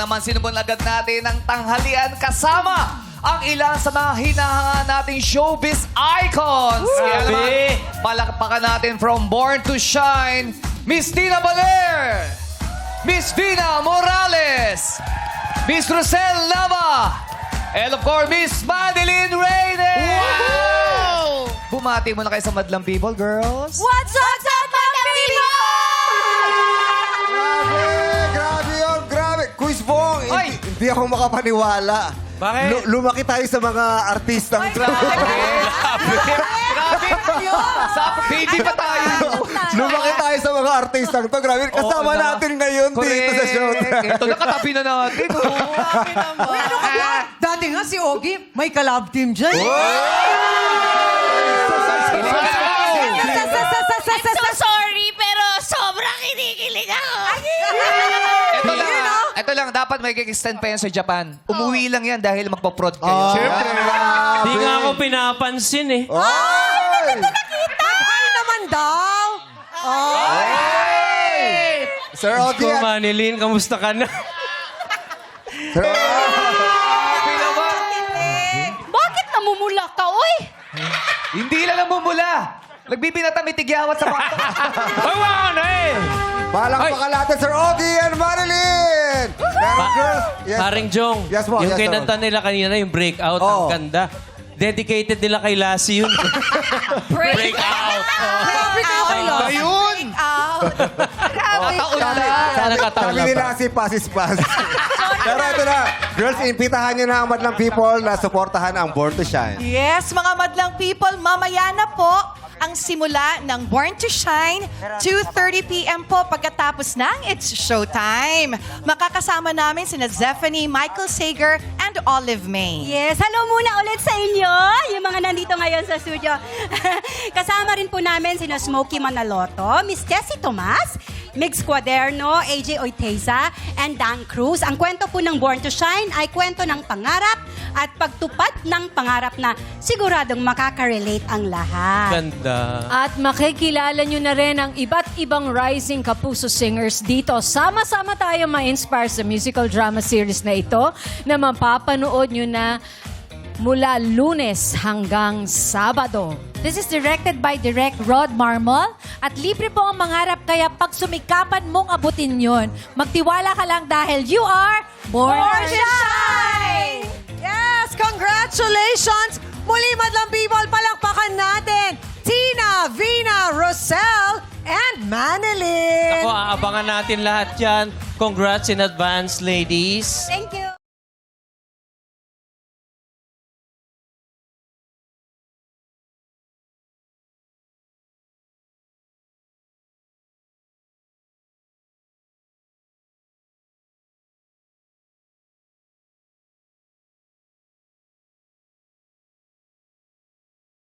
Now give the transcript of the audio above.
naman sinubon agad natin ng tanghalian kasama ang ilan sa mga hinahanga nating showbiz icons. Kaya naman, palakpakan natin from Born to Shine, Miss Tina Baler, Miss Vina Morales, Miss Rosel Nava, and of course, Miss Madeline Reynes! Wow! Bumati muna kayo sa Madlang People, girls. What's up, Madlang People? Grabe yun, grabe. Quiz Bong, Ay! hindi ako makapaniwala. Bakit? Lumaki tayo sa mga artistang Grabe! Sa baby pa tayo. Lumaki tayo sa mga artistang to. Grabe, kasama Oo, natin ngayon dito sa show. Ito, nakatabi na natin. Uy, ano ka ba? Dati nga si Ogie, may kalab team dyan. I'm so sorry, pero sobrang kinikilig ako. Ito lang, dapat may extend pa yan sa Japan. Umuwi lang yan dahil magpa-prod kayo. Siyempre. Hindi nga ako pinapansin eh. Ay! Ay naman daw. Sir Ogie, Ko, Manilin, kamusta ka na? Sir Bakit namumula ka, oy? Hindi lang namumula. Nagbibinata may tigyawat sa mga... Ay, wala na eh! Balang Ay! pakalatan, Sir Ogie and Marilyn! Pero girls, yes. Paring Jong, Yes, po, yung yes, kinanta po. nila kanina, yung breakout, Oo. ang ganda. Dedicated nila kay Lassie yun. Break out! Grabe ka kayo. Ayun! Taon lang. Nakataon Sabi lang nila ba? si Pasis. Pero ito na, girls, impitahan nyo na ang Madlang People na suportahan ang Born to Shine. Yes, mga madlang people, mamaya na po ang simula ng Born to Shine, 2:30 p.m. po pagkatapos ng It's Showtime. Makakasama namin sina Zephanie, Michael Sager, and Olive May. Yes, hello muna ulit sa inyo, yung mga nandito ngayon sa studio. Kasama rin po namin sina Smokey Manaloto, Miss Tessie Tomas, Mix Cuaderno, AJ Oiteza, and Dan Cruz. Ang kwento po ng Born to Shine ay kwento ng pangarap at pagtupad ng pangarap na siguradong makaka-relate ang lahat. Ganda. At makikilala nyo na rin ang iba't ibang rising kapuso singers dito. Sama-sama tayo ma-inspire sa musical drama series na ito na mapapanood nyo na mula Lunes hanggang Sabado. This is directed by Direct Rod Marmol at libre po ang mangarap kaya pag sumikapan mong abutin yon, magtiwala ka lang dahil you are Born to Shine! Yes, congratulations! Muli, madlang people, palakpakan natin Tina, Vina, Rosel, and Manilyn. Ako, aabangan natin lahat yan. Congrats in advance, ladies. Thank